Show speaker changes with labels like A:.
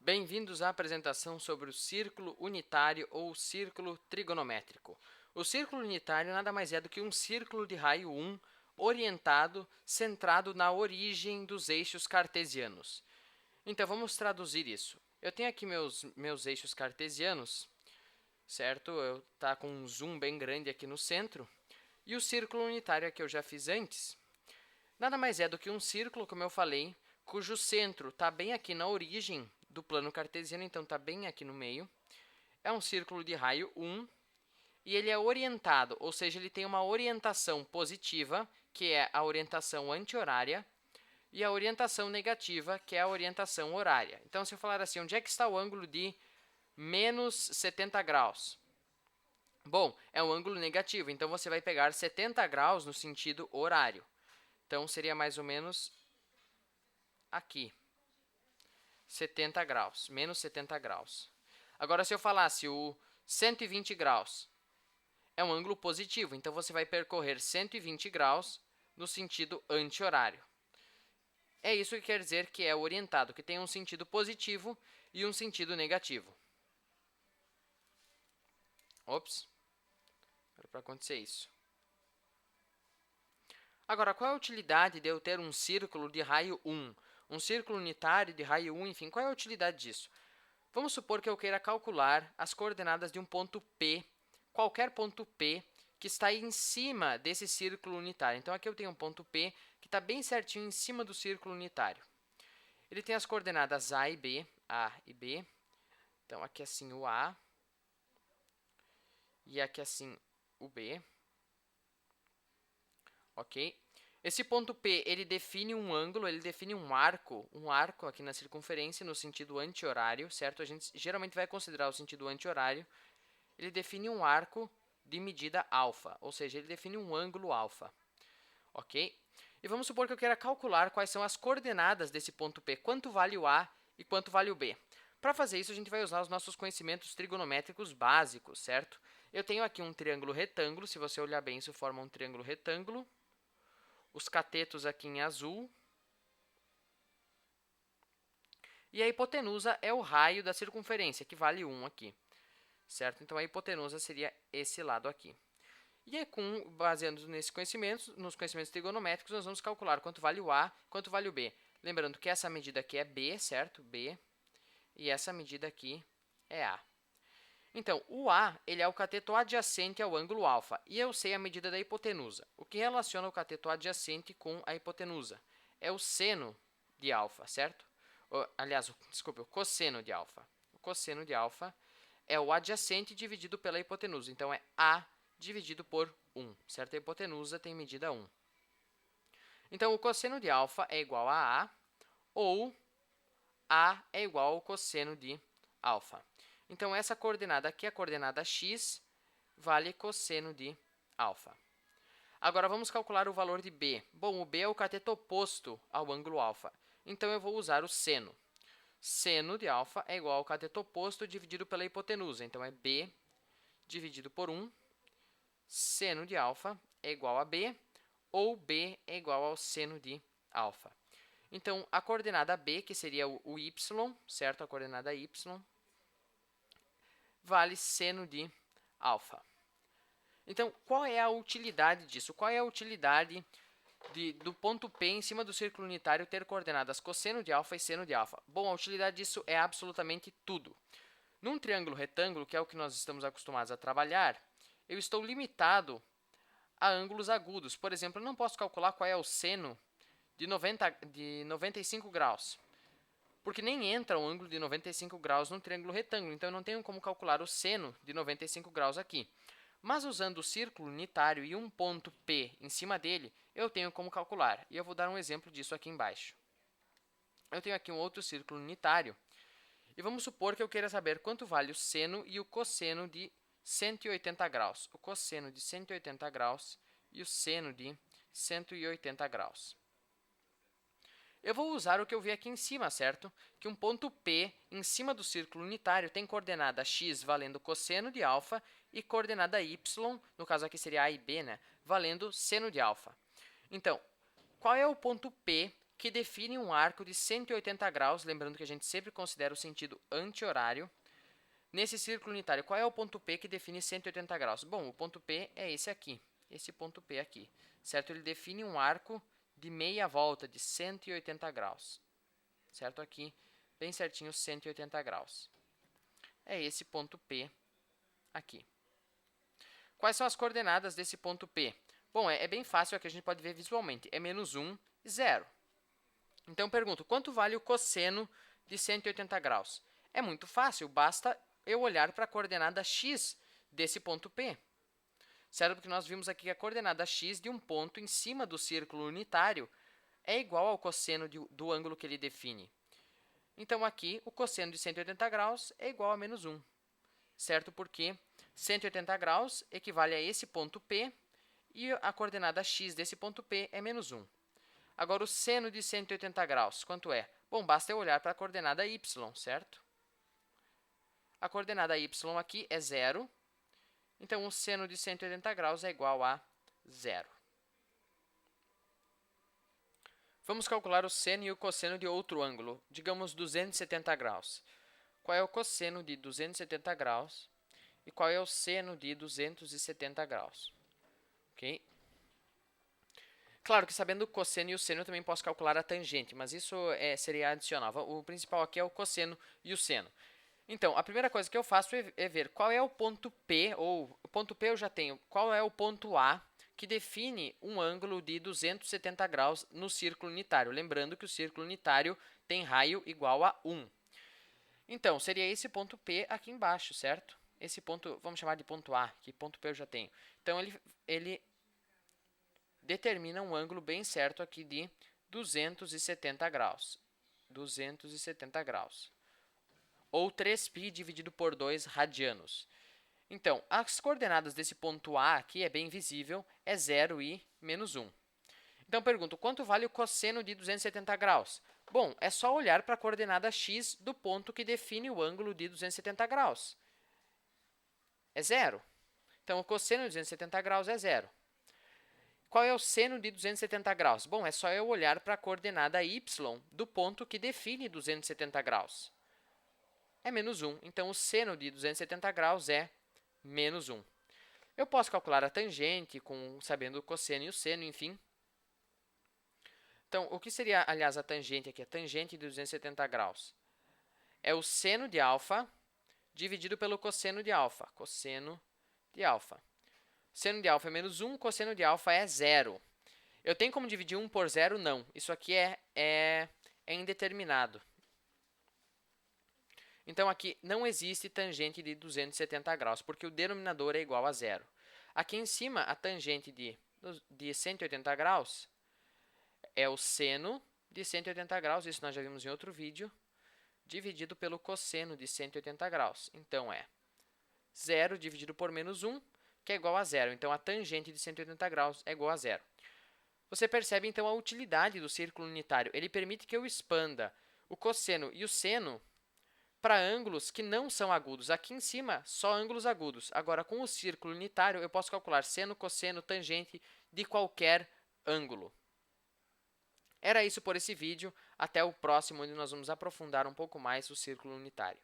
A: Bem-vindos à apresentação sobre o círculo unitário ou círculo trigonométrico. O círculo unitário nada mais é do que um círculo de raio 1 orientado, centrado na origem dos eixos cartesianos. Então, vamos traduzir isso. Eu tenho aqui meus eixos cartesianos, certo? Tá com um zoom bem grande aqui no centro. E o círculo unitário que eu já fiz antes, nada mais é do que um círculo, como eu falei, cujo centro está bem aqui na origem do plano cartesiano, então está bem aqui no meio. É um círculo de raio 1 e ele é orientado, ou seja, ele tem uma orientação positiva, que é a orientação anti-horária, e a orientação negativa, que é a orientação horária. Então, se eu falar assim, onde é que está o ângulo de menos 70 graus? Bom, é um ângulo negativo, então você vai pegar 70 graus no sentido horário. Então, seria mais ou menos aqui, 70 graus, menos 70 graus. Agora, se eu falasse o 120 graus, é um ângulo positivo, então você vai percorrer 120 graus no sentido anti-horário. É isso que quer dizer que é orientado, que tem um sentido positivo e um sentido negativo. Ops, era para acontecer isso. Agora, qual é a utilidade de eu ter um círculo de raio 1? Um círculo unitário de raio 1, enfim, qual é a utilidade disso? Vamos supor que eu queira calcular as coordenadas de um ponto P, qualquer ponto P, que está em cima desse círculo unitário. Então, aqui eu tenho um ponto P que está bem certinho em cima do círculo unitário. Ele tem as coordenadas A e B. Então, aqui assim o A e aqui assim o B. Ok? Esse ponto P, ele define um ângulo, ele define um arco aqui na circunferência no sentido anti-horário, certo? A gente geralmente vai considerar o sentido anti-horário. Ele define um arco de medida alfa, ou seja, ele define um ângulo alfa, ok? E vamos supor que eu queira calcular quais são as coordenadas desse ponto P, quanto vale o A e quanto vale o B. Para fazer isso, a gente vai usar os nossos conhecimentos trigonométricos básicos, certo? Eu tenho aqui um triângulo retângulo, se você olhar bem, isso forma um triângulo retângulo. Os catetos aqui em azul. E a hipotenusa é o raio da circunferência, que vale 1 aqui, certo? Então, a hipotenusa seria esse lado aqui. E aí, baseando nos conhecimentos trigonométricos, nós vamos calcular quanto vale o A, quanto vale o B. Lembrando que essa medida aqui é B, certo? B. E essa medida aqui é A. Então, o A ele é o cateto adjacente ao ângulo alfa, e eu sei a medida da hipotenusa. O que relaciona o cateto adjacente com a hipotenusa? É o seno de alfa, certo? Aliás, desculpe, o cosseno de alfa. O cosseno de alfa é o adjacente dividido pela hipotenusa. Então, é A dividido por 1, certo? A hipotenusa tem medida 1. Então, o cosseno de alfa é igual a A, ou A é igual ao cosseno de alfa. Então, essa coordenada aqui, a coordenada x, vale cosseno de alfa. Agora, vamos calcular o valor de B. Bom, o B é o cateto oposto ao ângulo alfa. Então, eu vou usar o seno. Seno de alfa é igual ao cateto oposto dividido pela hipotenusa. Então, é B dividido por 1. Seno de alfa é igual a B, ou B é igual ao seno de alfa. Então, a coordenada B, que seria o y, certo? A coordenada y, vale seno de alfa. Então, qual é a utilidade disso? Qual é a utilidade do ponto P em cima do círculo unitário ter coordenadas cosseno de alfa e seno de alfa? Bom, a utilidade disso é absolutamente tudo. Num triângulo retângulo, que é o que nós estamos acostumados a trabalhar, eu estou limitado a ângulos agudos. Por exemplo, eu não posso calcular qual é o seno de 95 graus, porque nem entra um ângulo de 95 graus num triângulo retângulo, então eu não tenho como calcular o seno de 95 graus aqui. Mas usando o círculo unitário e um ponto P em cima dele, eu tenho como calcular. E eu vou dar um exemplo disso aqui embaixo. Eu tenho aqui um outro círculo unitário, e vamos supor que eu queira saber quanto vale o seno e o cosseno de 180 graus. O cosseno de 180 graus e o seno de 180 graus. Eu vou usar o que eu vi aqui em cima, certo? Que um ponto P em cima do círculo unitário tem coordenada x valendo cosseno de alfa e coordenada y, no caso aqui seria A e B, né? Valendo seno de alfa. Então, qual é o ponto P que define um arco de 180 graus, lembrando que a gente sempre considera o sentido anti-horário, nesse círculo unitário. Qual é o ponto P que define 180 graus? Bom, o ponto P é esse aqui, esse ponto P aqui, certo? Ele define um arco de meia volta de 180 graus, certo? Aqui, bem certinho, 180 graus. É esse ponto P aqui. Quais são as coordenadas desse ponto P? Bom, é bem fácil, aqui a gente pode ver visualmente. É menos 1 e 0. Então, pergunto, quanto vale o cosseno de 180 graus? É muito fácil, basta eu olhar para a coordenada x desse ponto P. Certo? Porque nós vimos aqui que a coordenada x de um ponto em cima do círculo unitário é igual ao cosseno do ângulo que ele define. Então, aqui, o cosseno de 180 graus é igual a menos 1. Certo? Porque 180 graus equivale a esse ponto P e a coordenada x desse ponto P é menos 1. Agora, o seno de 180 graus, quanto é? Bom, basta eu olhar para a coordenada y, certo? A coordenada y aqui é 0, então o seno de 180 graus é igual a 0. Vamos calcular o seno e o cosseno de outro ângulo, digamos 270 graus. Qual é o cosseno de 270 graus e qual é o seno de 270 graus? Ok? Claro que sabendo o cosseno e o seno eu também posso calcular a tangente, mas isso seria adicional. O principal aqui é o cosseno e o seno. Então, a primeira coisa que eu faço é ver qual é o ponto P, ou o ponto P eu já tenho, qual é o ponto A que define um ângulo de 270 graus no círculo unitário. Lembrando que o círculo unitário tem raio igual a 1. Então, seria esse ponto P aqui embaixo, certo? Esse ponto, vamos chamar de ponto A, que ponto P eu já tenho. Então, ele determina um ângulo bem certo aqui de 270 graus. 270 graus. Ou 3π dividido por 2 radianos. Então, as coordenadas desse ponto A aqui é bem visível, é 0 e menos 1. Então, pergunto, quanto vale o cosseno de 270 graus? Bom, é só olhar para a coordenada x do ponto que define o ângulo de 270 graus. É 0. Então, o cosseno de 270 graus é 0. Qual é o seno de 270 graus? Bom, é só eu olhar para a coordenada y do ponto que define 270 graus. É menos 1. Então, o seno de 270 graus é menos 1. Eu posso calcular a tangente, sabendo o cosseno e o seno, enfim. Então, o que seria, aliás, a tangente aqui? A tangente de 270 graus é o seno de alfa dividido pelo cosseno de alfa. Cosseno de alfa. Seno de alfa é menos 1, cosseno de alfa é 0. Eu tenho como dividir 1 por 0? Não. Isso aqui é indeterminado. Então, aqui não existe tangente de 270 graus, porque o denominador é igual a 0. Aqui em cima, a tangente de 180 graus é o seno de 180 graus, isso nós já vimos em outro vídeo, dividido pelo cosseno de 180 graus. Então, é 0 dividido por menos 1, que é igual a 0. Então, a tangente de 180 graus é igual a 0. Você percebe, então, a utilidade do círculo unitário. Ele permite que eu expanda o cosseno e o seno para ângulos que não são agudos. Aqui em cima, só ângulos agudos. Agora, com o círculo unitário, eu posso calcular seno, cosseno, tangente de qualquer ângulo. Era isso por esse vídeo. Até o próximo, onde nós vamos aprofundar um pouco mais o círculo unitário.